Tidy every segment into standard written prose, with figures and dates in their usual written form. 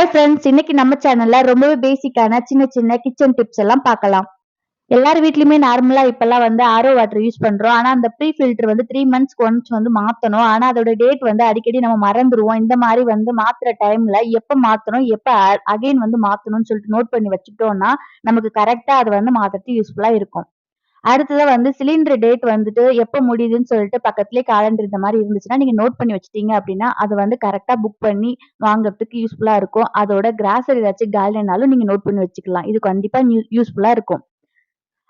Hi friends, இன்னைக்கு நம்ம சேனல்ல ரொம்பவே பேசிக்கான சின்ன சின்ன கிச்சன் டிப்ஸ் எல்லாம் பார்க்கலாம். எல்லார் வீட்லயுமே நார்மலா இப்பெல்லாம் வந்து ஆரோ வாட்டர் யூஸ் பண்றோம். ஆனா அந்த ப்ரீ ஃபில்டர் வந்து 3 மந்த்ஸ்க்கு ஒன்ஸ் வந்து மாத்தணும். ஆனா அதோட டேட் வந்து அடிக்கடி நம்ம மறந்துருவோம். இந்த மாதிரி வந்து மாத்துற டைம்ல எப்ப மாத்தணும், எப்ப அகைன் வந்து மாத்தணும்னு சொல்லிட்டு நோட் பண்ணி வச்சுக்கிட்டோம்னா நமக்கு கரெக்டா அது வந்து மாத்துறதுக்கு யூஸ்ஃபுல்லா இருக்கும். அடுத்ததா வந்து சிலிண்டர் டேட் வந்துட்டு எப்ப முடியுதுன்னு சொல்லிட்டு பக்கத்திலேயே காலண்டர் இந்த மாதிரி இருந்துச்சுன்னா நீங்க நோட் பண்ணி வச்சுட்டீங்க அப்படின்னா அது வந்து கரெக்டா புக் பண்ணி வாங்குறதுக்கு யூஸ்ஃபுல்லா இருக்கும். அதோட கிராசரி ஏதாச்சும் காலினாலும் நீங்க நோட் பண்ணி வச்சுக்கலாம். இது கண்டிப்பா யூஸ்ஃபுல்லா இருக்கும்.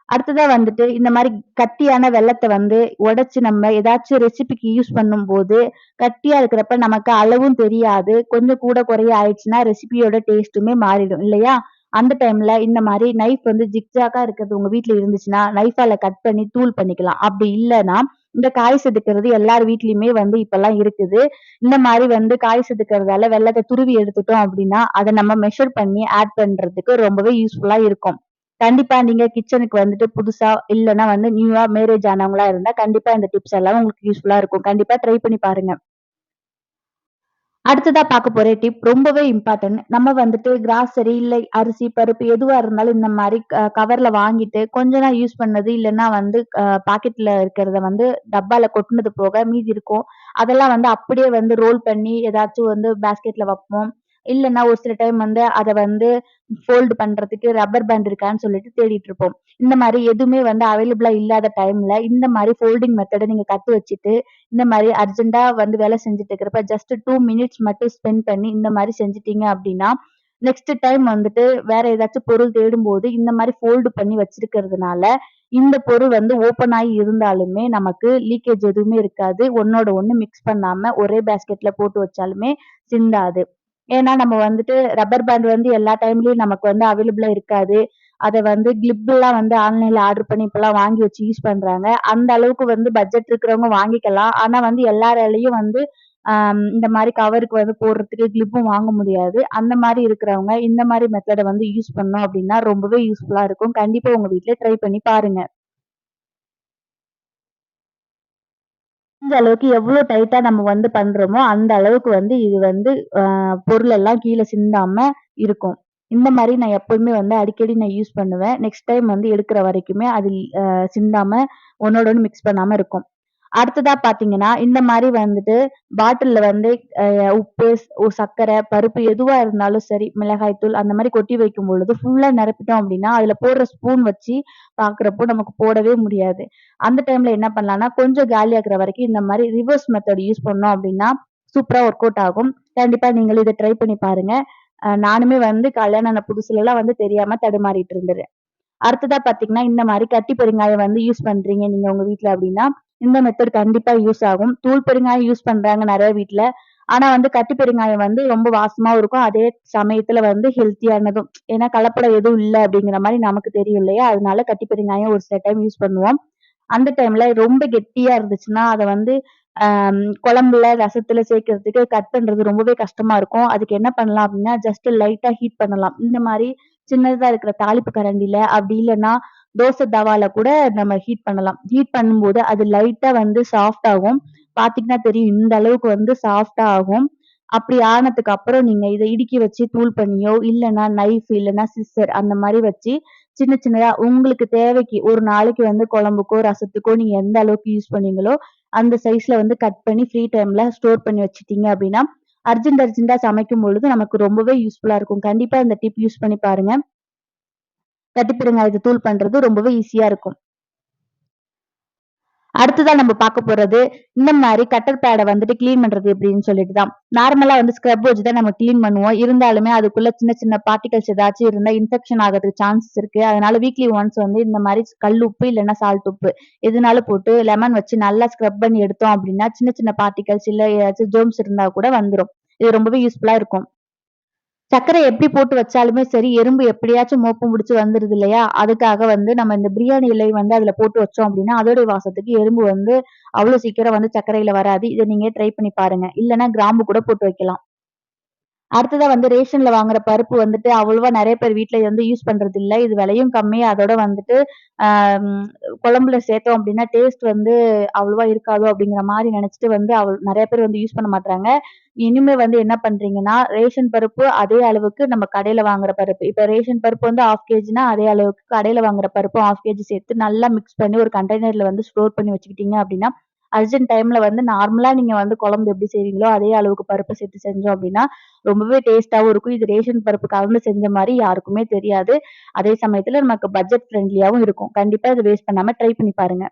அடுத்ததா வந்துட்டு இந்த மாதிரி கட்டியான வெல்லத்த வந்து உடைச்சு நம்ம ஏதாச்சும் ரெசிபிக்கு யூஸ் பண்ணும்போது கட்டியா இருக்கிறப்ப நமக்கு அளவும் தெரியாது. கொஞ்சம் கூட குறைய ஆயிடுச்சுன்னா ரெசிபியோட டேஸ்ட்டுமே மாறிடும் இல்லையா? அந்த டைம்ல இந்த மாதிரி நைஃப் வந்து ஜிக்ஜாக்கா இருக்கிறது உங்க வீட்ல இருந்துச்சுன்னா நைஃபால கட் பண்ணி தூள் பண்ணிக்கலாம். அப்படி இல்லைன்னா இந்த காய் செதுக்கிறது எல்லார் வீட்லயுமே வந்து இப்பெல்லாம் இருக்குது. இந்த மாதிரி வந்து காய் செதுக்கிறதால வெல்லத்தை துருவி எடுத்துட்டோம் அப்படின்னா அதை நம்ம மெஷர் பண்ணி ஆட் பண்றதுக்கு ரொம்பவே யூஸ்ஃபுல்லா இருக்கும். கண்டிப்பா நீங்க கிச்சனுக்கு வந்துட்டு புதுசா இல்லன்னா வந்து நியூவா மேரேஜ் ஆனவங்களா இருந்தா கண்டிப்பா இந்த டிப்ஸ் எல்லாம் உங்களுக்கு யூஸ்ஃபுல்லா இருக்கும். கண்டிப்பா ட்ரை பண்ணி பாருங்க. அடுத்ததா பார்க்க போற டிப் ரொம்பவே இம்பார்ட்டன்ட். நம்ம வந்துட்டு கிராசரி இல்ல அரிசி, பருப்பு எதுவா இருந்தாலும் இந்த மாரி கவர்ல வாங்கிட்டு கொஞ்ச நாள் யூஸ் பண்ணது இல்லன்னா வந்து பாக்கெட்ல இருக்கிறத வந்து டப்பால கொட்டுனது போக மீதி இருக்கும். அதெல்லாம் வந்து அப்படியே வந்து ரோல் பண்ணி ஏதாச்சும் வந்து பாஸ்கெட்ல வைப்போம். இல்லன்னா ஒரு சில டைம் வந்து அத வந்து ஃபோல்டு பண்றதுக்கு ரப்பர் பேண்ட் இருக்கான்னு சொல்லிட்டு தேடிட்டு இருப்போம். இந்த மாரி எதுவுமே வந்து அவைலபிளா இல்லாத டைம்ல இந்த மாரி ஃபோல்டிங் மெத்தட நீங்க கத்து வச்சுட்டு இந்த மாரி அர்ஜென்ட்டா வந்து வேலை செஞ்சுட்டு இருக்கிறப்ப ஜஸ்ட் 2 மினிட்ஸ் மட்டும் ஸ்பெண்ட் பண்ணி இந்த மாரி செஞ்சுட்டீங்க அப்படின்னா, நெக்ஸ்ட் டைம் வந்துட்டு வேற ஏதாச்சும் பொருள் தேடும்போது இந்த மாரி ஃபோல்டு பண்ணி வச்சிருக்கிறதுனால, இந்த பொருள் வந்து ஓப்பன் ஆயி இருந்தாலுமே நமக்கு லீக்கேஜ் எதுவுமே இருக்காது. ஒண்ணோட ஒண்ணு மிக்ஸ் பண்ணாம ஒரே பாஸ்கெட்ல போட்டு வச்சாலுமே சிந்தாது. ஏன்னா நம்ம வந்துட்டு ரப்பர் பேண்ட் வந்து எல்லா டைம்லயும் நமக்கு வந்து அவைலபிளா இருக்காது. அத வந்து கிளிப்லாம் வந்து ஆன்லைன்ல ஆர்டர் பண்ணி இப்பலாம் வாங்கி வச்சு யூஸ் பண்றாங்க. அந்த அளவுக்கு வந்து பட்ஜெட் இருக்கிறவங்க வாங்கிக்கலாம். ஆனா வந்து எல்லாராலயும் வந்து இந்த மாரி கவருக்கு வந்து போடுறதுக்கு கிளிப்பும் வாங்க முடியாது. அந்த மாரி இருக்கிறவங்க இந்த மாரி மெத்தட வந்து யூஸ் பண்ணோம் அப்டின்னா ரொம்பவே யூஸ்ஃபுல்லா இருக்கும். கண்டிப்பா உங்க வீட்ல ட்ரை பண்ணி பாருங்க. முடிஞ்ச அளவுக்கு எவ்ளோ டைட்டா நம்ம வந்து பண்றோமோ, அந்த அளவுக்கு வந்து இது வந்து பொருள் எல்லாம் கீழ சிந்தாம இருக்கும். இந்த மாரி நான் எப்பவுமே வந்து அடிக்கடி நான் யூஸ் பண்ணுவேன். நெக்ஸ்ட் டைம் வந்து எடுக்கிற வரைக்குமே அது சிந்தாம ஒண்ணோட ஒண்ணு மிக்ஸ் பண்ணாம இருக்கும். அடுத்ததா பார்த்தீங்கன்னா, இந்த மாரி வந்துட்டு பாட்டில்ல வந்து உப்பு, சர்க்கரை, பருப்பு எதுவா இருந்தாலும் சரி, மிளகாய் தூள் அந்த மாரி கொட்டி வைக்கும் பொழுது ஃபுல்லா நிரப்பிட்டோம் அப்டின்னா, அதுல போடுற ஸ்பூன் வச்சு பார்க்குறப்போ நமக்கு போடவே முடியாது. அந்த டைம்ல என்ன பண்ணலாம்னா, கொஞ்சம் காலியாகுற வரைக்கும் இந்த மாரி ரிவர்ஸ் மெத்தட் யூஸ் பண்ணோம் அப்டின்னா, சூப்பரா ஒர்க் அவுட் ஆகும். கண்டிப்பா நீங்களும் இத ட்ரை பண்ணி பாருங்க. நானுமே வந்து கல்யாணம் ஆன புதுசுலலாம் வந்து தெரியாம தடுமாறிட்டு இருந்தது. அடுத்ததா பார்த்தீங்கன்னா, இந்த மாரி கட்டி பெருங்காயம் வந்து யூஸ் பண்றீங்க நீங்க உங்க வீட்ல அப்டின்னா, இந்த மெத்தட் கண்டிப்பா யூஸ் ஆகும். தூள் பெருங்காயம் யூஸ் பண்றாங்க நெறைய வீட்ல. ஆனா வந்து கட்டி பெருங்காயம் வந்து ரொம்ப வாசமாவும் இருக்கும். அதே சமயத்துல வந்து ஹெல்த்தியானதும். ஏன்னா கலப்படம் எதுவும் இல்ல அப்டிங்கிற மாரி நமக்கு தெரியும் இல்லையா? அதனால கட்டி பெருங்காயம் ஒரு சில டைம் யூஸ் பண்ணுவோம். அந்த டைம்ல ரொம்ப கெட்டியா இருந்துச்சுன்னா, அத வந்து குழம்புல, ரசத்துல சேர்க்கிறதுக்கு கட் பண்றது ரொம்பவே கஷ்டமா இருக்கும். அதுக்கு என்ன பண்ணலாம் அப்டின்னா, ஜஸ்ட் லைட்டா ஹீட் பண்ணலாம். இந்த மாரி சின்னதா இருக்கிற தாளிப்பு கரண்டில, அப்படி இல்லன்னா தோசை தவால கூட நம்ம ஹீட் பண்ணலாம். ஹீட் பண்ணும்போது அது லைட்டா வந்து சாஃப்ட் ஆகும். பார்த்தீங்கன்னா தெரியும். இந்த அளவுக்கு வந்து சாஃப்ட்டா ஆகும். அப்படி ஆனதுக்கு அப்புறம் நீங்க இத இடுக்கி வச்சு தூள் பண்ணியோ, இல்லன்னா நைஃப் இல்லன்னா சிசர் அந்த மாரி வச்சு சின்ன சின்னதா உங்களுக்கு தேவைக்கு ஒரு நாளைக்கு வந்து குழம்புக்கோ, ரசத்துக்கோ நீங்க எந்த அளவுக்கு யூஸ் பண்ணீங்களோ, அந்த சைஸ்ல வந்து கட் பண்ணி ஃப்ரீ டைம்ல ஸ்டோர் பண்ணி வச்சுட்டீங்க அப்படின்னா, அர்ஜென்ட்டா சமைக்கும் பொழுது நமக்கு ரொம்பவே யூஸ்ஃபுல்லா இருக்கும். கண்டிப்பா இந்த டிப் யூஸ் பண்ணி பாருங்க. கட்டி பெருங்காயத்த தூள் பண்றது ரொம்பவே ஈஸியா இருக்கும். அடுத்ததா நம்ம பார்க்க போறது, இந்த மாரி கட்டர் பேட வந்துட்டு கிளீன் பண்றது எப்படின்னு சொல்லிட்டு தான். நார்மலா வந்து ஸ்க்ரப் வச்சு தான் நம்ம கிளீன் பண்ணுவோம். இருந்தாலுமே அதுக்குள்ள சின்ன சின்ன பார்ட்டிகல்ஸ் ஏதாச்சும் இருந்தா இன்ஃபெக்ஷன் ஆகுறதுக்கு சான்சஸ் இருக்கு. அதனால வீக்லி ஒன்ஸ் வந்து இந்த மாரி கல் உப்பு இல்லன்னா சால்ட் உப்பு எதுனாலும் போட்டு லெமன் வச்சு நல்லா ஸ்க்ரப் பண்ணி எடுத்தோம் அப்படின்னா, சின்ன சின்ன பார்ட்டிகல்ஸ் இல்ல ஏதாச்சும் ஜெர்ம்ஸ் இருந்தா கூட வந்துரும். இது ரொம்பவே யூஸ்ஃபுல்லா இருக்கும். சர்க்கரை எப்படி போட்டு வச்சாலுமே சரி, எறும்பு எப்படியாச்சும் மோப்பம் புடிச்சு வந்துருது இல்லையா? அதுக்காக வந்து நம்ம இந்த பிரியாணி இலை வந்து அதுல போட்டு வச்சோம் அப்படின்னா, அதோடைய வாசத்துக்கு எறும்பு வந்து அவ்வளோ சீக்கிரம் வந்து சர்க்கரையில வராது. இத நீங்க ட்ரை பண்ணி பாருங்க. இல்லன்னா கிராம்பு கூட போட்டு வைக்கலாம். அடுத்ததா வந்து ரேஷன்ல வாங்குற பருப்பு வந்துட்டு அவ்வளவா நெறைய பேர் வீட்ல வந்து யூஸ் பண்றதில்ல. இது விலையும் கம்மி. அதோட வந்துட்டு ஆ ம் குழம்புல சேர்த்தோம் அப்டின்னா, டேஸ்ட் வந்து அவ்வளவா இருக்காதோ அப்டிங்கிற மாரி நெனச்சுட்டு வந்து நெறைய பேர் வந்து யூஸ் பண்ண மாட்றாங்க. இனிமே வந்து என்ன பண்றீங்கன்னா, ரேஷன் பருப்பு அதே அளவுக்கு நம்ம கடையில வாங்குற பருப்பு. இப்ப ரேஷன் பருப்பு வந்து 1/2 கேஜினா, அதே அளவுக்கு கடையில வாங்குற பருப்பும் 1/2 கேஜி சேர்த்து நல்லா மிக்ஸ் பண்ணி ஒரு கண்டெய்னர்ல வந்து ஸ்டோர் பண்ணி வச்சுக்கிட்டீங்க அப்டின்னா, அர்ஜென்ட் டைம்ல வந்து நார்மலா நீங்க வந்து குழம்பு எப்படி செய்வீங்களோ, அதே அளவுக்கு பருப்பு சேர்த்து செஞ்சோம் அப்படின்னா, ரொம்பவே டேஸ்ட்டாவும் இருக்கும். இது ரேஷன் பருப்பு கலந்து செஞ்ச மாரி யாருக்குமே தெரியாது. அதே சமயத்துல நமக்கு பட்ஜெட் ஃப்ரெண்ட்லியாவும் இருக்கும். கண்டிப்பா இத வேஸ்ட் பண்ணாம ட்ரை பண்ணி பாருங்க.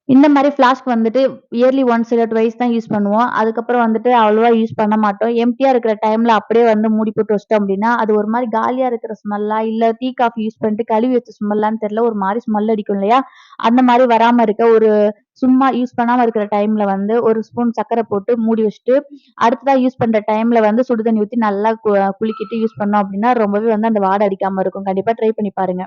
இந்த மாரி ஃப்ளாஸ்க் வந்துட்டு இயர்லி ஒன்ஸ் இல்ல ட்வைஸ் தான் யூஸ் பண்ணுவோம். அதுக்கப்புறம் வந்துட்டு அவ்வளவா யூஸ் பண்ண மாட்டோம். எம்ப்டியா இருக்கிற டைம்ல அப்படியே வந்து மூடி போட்டு வச்சுட்டோம் அப்படின்னா, அது ஒரு மாரி காலியா இருக்கிற ஸ்மெல்லா, இல்ல டீ, காஃபி யூஸ் பண்ணிட்டு கழுவி வச்ச ஸ்மெல்லான்னு தெரியல. ஒரு மாரி ஸ்மெல் அடிக்கும் இல்லையா? அந்த மாரி வராம இருக்க ஒரு சும்மா யூஸ் பண்ணாம இருக்கிற டைம்ல வந்து ஒரு ஸ்பூன் சர்க்கரை போட்டு மூடி வச்சுட்டு, அடுத்ததா யூஸ் பண்ற டைம்ல வந்து சுடு தண்ணி ஊத்தி நல்லா குலுக்கிட்டு யூஸ் பண்ணோம் அப்படின்னா, ரொம்பவே வந்து அந்த வாடை அடிக்காம இருக்கும். கண்டிப்பா ட்ரை பண்ணி பாருங்க.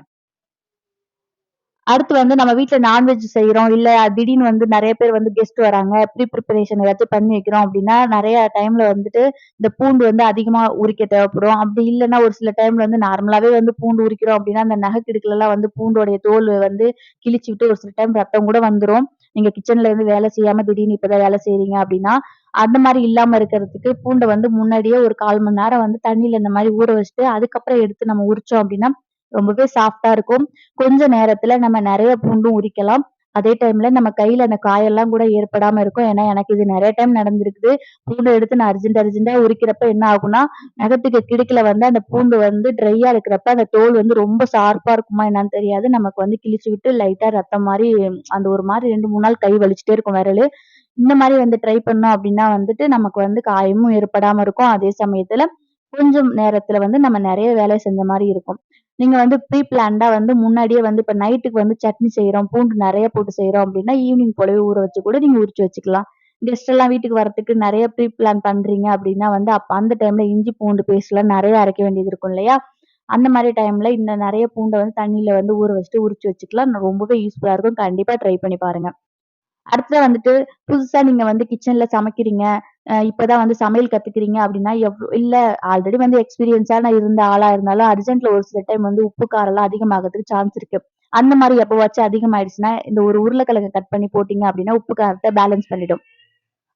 அடுத்து வந்து நம்ம வீட்ல நான்வெஜ் செய்றோம். இல்ல திடீர்னு வந்து நெறைய பேர் வந்து கெஸ்ட் வராங்க. ப்ரிப்பரேஷன் ஏதாச்சும் பண்ணி வைக்கிறோம் அப்டின்னா, நெறைய டைம்ல வந்துட்டு இந்த பூண்டு வந்து அதிகமா உரிக்க தேவைப்படும். அப்டி இல்லன்னா ஒரு சில டைம்ல வந்து நார்மலாவே வந்து பூண்டு உரிக்கிறோம் அப்டின்னா, அந்த நகக்கிடுக்குலலாம் வந்து பூண்டோடைய தோல் வந்து கிழிச்சு விட்டு ஒரு சில டைம் ரத்தம் கூட வந்துரும். நீங்க கிச்சன்ல இருந்து வேலை செய்யாம திடீர்னு இப்ப தான் வேலை செய்றீங்க அப்டின்னா, அந்த மாரி இல்லாம இருக்கிறதுக்கு பூண்ட வந்து முன்னாடியே ஒரு 1/4 மணி நேரம் வந்து தண்ணீல இந்த மாரி ஊற வச்சுட்டு, அதுக்கப்புறம் எடுத்து நம்ம உரிச்சோம் அப்டின்னா, ரொம்பவே சாஃப்ட்டா இருக்கும். கொஞ்ச நேரத்துல நம்ம நெறைய பூண்டும் உரிக்கலாம். அதே டைம்ல நம்ம கையில அந்த காயெல்லாம் கூட ஏற்படாம இருக்கும். ஏன்னா, எனக்கு இது நெறைய டைம் நடந்திருக்குது. பூண்ட எடுத்து நான் அர்ஜென்ட்டா உரிக்கிறப்ப என்ன ஆகும்னா, நகத்துக்கு கிடுக்குல வந்து அந்த பூண்டு வந்து ட்ரையா இருக்கிறப்ப, அந்த தோல் வந்து ரொம்ப ஷார்ப்பா இருக்குமா என்னான்னு தெரியாது. நமக்கு வந்து கிழிச்சு விட்டு லைட்டா ரத்தம் மாரி அந்த ஒரு மாரி 2, 3 நாள் கை வலிச்சுட்டே இருக்கும் விரலு. இந்த மாரி வந்து ட்ரை பண்ணோம் அப்டின்னா வந்துட்டு, நமக்கு வந்து காயமும் ஏற்படாம இருக்கும். அதே சமயத்துல கொஞ்சம் நேரத்துல வந்து நம்ம நெறைய வேலை செஞ்ச மாரி இருக்கும். நீங்க வந்து ப்ரீ பிளான்டா வந்து முன்னாடியே வந்து இப்ப நைட்டுக்கு வந்து சட்னி செய்றோம், பூண்டு நெறைய போட்டு செய்றோம் அப்டின்னா, ஈவினிங் போலவே ஊற வச்சு கூட நீங்க உரிச்சு வச்சுக்கலாம். கெஸ்ட் எல்லாம் வீட்டுக்கு வரதுக்கு நெறைய ப்ரீ பிளான் பண்றீங்க அப்டின்னா வந்து, அப்ப அந்த டைம்ல இஞ்சி, பூண்டு பேஸ்ட்லாம் நெறைய அரைக்க வேண்டியது இருக்கும் இல்லையா? அந்த மாரி டைம்ல இந்த நெறைய பூண்ட வந்து தண்ணீல வந்து ஊற வச்சுட்டு உரிச்சு வச்சுக்கலாம். ரொம்பவே யூஸ்ஃபுல்லா இருக்கும். கண்டிப்பா ட்ரை பண்ணி பாருங்க. அடுத்ததா வந்துட்டு, புதுசா நீங்க வந்து கிச்சன்ல சமைக்கிறீங்க. இப்பதான் வந்து சமையல் கத்துக்கிறீங்க அப்டின்னா, இல்ல ஆல்ரெடி வந்து எக்ஸ்பீரியன்ஸான இருந்த ஆளா இருந்தாலும், அர்ஜென்ட்ல ஒரு சில டைம் வந்து உப்பு, காரம்லாம் அதிகமாகறதுக்கு சான்ஸ் இருக்கு. அந்த மாரி எப்பவாச்சும் அதிகமாயிடுச்சுன்னா, இந்த ஒரு உருளைக்கிழங்க கட் பண்ணி போட்டீங்க அப்டின்னா, உப்பு, காரத்த பேலன்ஸ் பண்ணிடும்.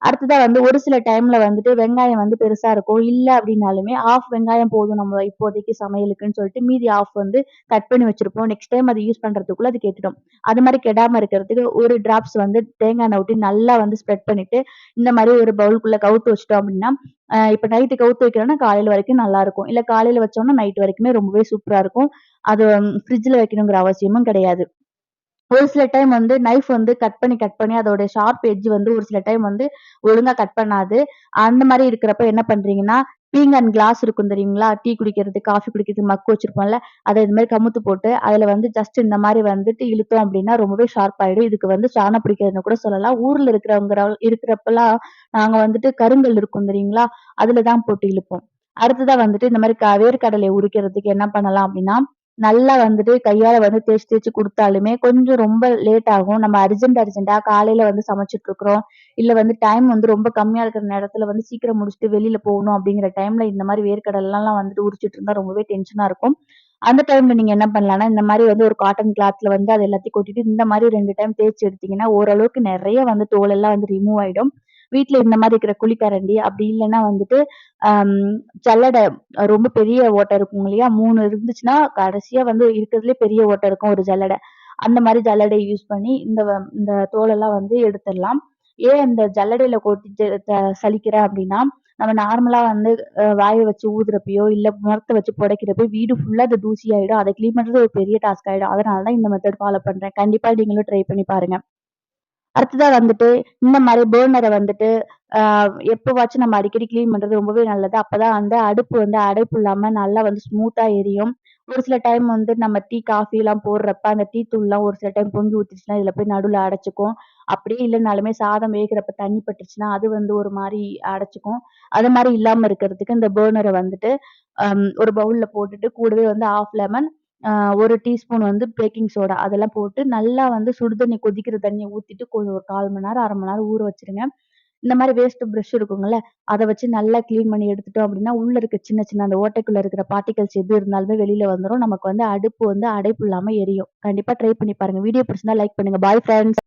அடுத்ததா வந்து ஒரு சில டைம்ல வந்துட்டு வெங்காயம் வந்து பெருசா இருக்கும். இல்ல அப்டின்னாலுமே, வெங்காயம் போதும் நம்ம இப்போதைக்கு சமையலுக்குன்னு சொல்லிட்டு, மீதி வந்து கட் பண்ணி வச்சிருப்போம். நெக்ஸ்ட் டைம் அத யூஸ் பண்றதுக்குள்ள அது கெட்டுடும். அது மாரி கெடாம இருக்கிறதுக்கு ஒரு டிராப்ஸ் வந்து தேங்காய் எண்ணெய் ஊத்தி நல்லா வந்து ஸ்ப்ரெட் பண்ணிட்டு, இந்த மாரி ஒரு பவுலுக்குள்ள கவுத்து வச்சுட்டோம் அப்டின்னா, இப்ப நைட்டு கவுத்து வைக்கிறோம்னா, காலையில வரைக்கும் நல்லாருக்கும். இல்ல காலையில வச்சோம்னா, நைட் வரைக்குமே ரொம்பவே சூப்பரா இருக்கும். அது ஃப்ரிட்ஜ்ல வைக்கணுங்கிற அவசியமும் கிடையாது. ஒரு சில டைம் வந்து நைஃப் வந்து கட் பண்ணி அதோட ஷார்ப் எட்ஜ் வந்து ஒரு சில டைம் வந்து ஒழுங்கா கட் பண்ணாது. அந்த மாரி இருக்கிறப்ப என்ன பண்றீங்கன்னா, பீங்கான் கிளாஸ் இருக்கும் தெரியுங்களா? டீ குடிக்கிறது, காஃபி குடிக்கிறதுக்கு மக் வச்சிருப்போம்ல, அத இது மாரி கமுத்து போட்டு, அதுல வந்து ஜஸ்ட் இந்த மாரி வந்துட்டு இழுத்தோம் அப்டின்னா ரொம்பவே ஷார்ப் ஆயிடும். இதுக்கு வந்து சாணம் பிடிக்கிறதுன்னு கூட சொல்லலாம். ஊர்ல இருக்கிறப்பலாம் நாங்க வந்துட்டு கருங்கல் இருக்கும் தெரியுங்களா? அதுல தான் போட்டு இழுப்போம். அடுத்ததா வந்துட்டு இந்த மாரி வேர்க்கடலைய உரிக்கிறதுக்கு என்ன பண்ணலாம் அப்டின்னா, நல்லா வந்துட்டு கையால வந்து தேய்ச்சு தேய்ச்சு குடுத்தாலுமே கொஞ்சம் ரொம்ப லேட் ஆகும். நம்ம அர்ஜென்ட்டா காலையில வந்து சமைச்சுட்டு இருக்கிறோம். இல்ல வந்து டைம் வந்து ரொம்ப கம்மியா இருக்கிற நேரத்துல வந்து சீக்கிரம் முடிச்சுட்டு வெளியில போகணும் அப்படிங்கிற டைம்ல இந்த மாரி வேர்க்கடலைலாம் வந்துட்டு உரிச்சிட்டு இருந்தா ரொம்பவே டென்ஷனா இருக்கும். அந்த டைம்ல நீங்க என்ன பண்ணலாம்னா, இந்த மாரி வந்து ஒரு காட்டன் கிளாத்ல வந்து அது எல்லாத்தையும் கொட்டிட்டு இந்த மாரி 2 டைம் தேய்ச்சு எடுத்தீங்கன்னா, ஓரளவுக்கு நெறைய வந்து தோலெல்லாம் வந்து ரிமூவ் ஆயிடும். வீட்ல இந்த மாரி இருக்கிற குழிக்கரண்டி, அப்படி இல்லன்னா வந்துட்டு அம் ஜல்லடை ரொம்ப பெரிய ஓட்டை இருக்கும் இல்லையா? 3 இருந்துச்சுன்னா, கடைசியா வந்து இருக்கிறதுலயே பெரிய ஓட்டை இருக்கும் ஒரு ஜல்லடை. அந்த மாரி ஜல்லடைய யூஸ் பண்ணி இந்த தோலெல்லாம் வந்து எடுத்துடலாம். ஏன் இந்த ஜல்லடையில கொட்டிட்டு சலிக்கிறேன் அப்டின்னா, நம்ம நார்மலா வந்து வாய வச்சு ஊதுறப்பயோ, இல்ல முறத்த வச்சு புடைக்கிறப்பயோ வீடு ஃபுல்லா அது தூசியாயிடும். அத கிளீன் பண்றது ஒரு பெரிய டாஸ்க் ஆயிடும். அதனால தான் இந்த மெத்தட் ஃபாலோ பண்றேன். கண்டிப்பா நீங்களும் ட்ரை பண்ணி பாருங்க. அடுத்ததா வந்துட்டு, இந்த மாரி பர்னர வந்துட்டு, அ எப்பவாச்சும் நம்ம அடிக்கடி கிளீன் பண்றது ரொம்பவே நல்லது. அப்பதான் வந்து அடுப்பு வந்து அடைப்பு இல்லாம நல்லா வந்து ஸ்மூத்தா எரியும். ஒரு சில டைம் வந்து நம்ம டீ, காஃபிலாம் போடுறப்ப, அந்த டீ தூள்லாம் ஒரு சில டைம் பொங்கி ஊத்துச்சுன்னா, இதுல போய் நடுவுல அடைச்சுக்கும். அப்படியே இல்லனாலுமே சாதம் வேகிறப்ப தண்ணி பட்டுருச்சுன்னா, அது வந்து ஒரு மாரி அடைச்சுக்கும். அது மாரி இல்லாம இருக்கிறதுக்கு இந்த பர்னர வந்துட்டு, ஒரு பவுல்ல போட்டுட்டு கூடவே வந்து 1/2 லெமன், அ 1 டீஸ்பூன் வந்து பேக்கிங் சோடா அதெல்லாம் போட்டு நல்லா வந்து சுடு தண்ணி கொதிக்கிற தண்ணிய ஊத்திட்டு ஒரு 1/4 மணி நேரம், 1/2 மணி நேரம் ஊற வச்சுருங்க. இந்த மாரி வேஸ்ட் பிரஷ் இருக்குங்கல்ல, அத வச்சு நல்லா கிளீன் பண்ணி எடுத்துட்டோம் அப்டின்னா, உள்ள இருக்க சின்ன சின்ன அந்த ஓட்டைக்குள்ள இருக்கிற பார்ட்டிகிள்ஸ் எது இருந்தாலுமே வெளில வந்துரும். நமக்கு வந்து அடுப்பு வந்து அடைப்பு இல்லாம எரியும். கண்டிப்பா ட்ரை பண்ணி பாருங்க. வீடியோ பிடிச்சிருந்தா லைக் பண்ணுங்க. பாய் ஃபிரெண்ட்ஸ்.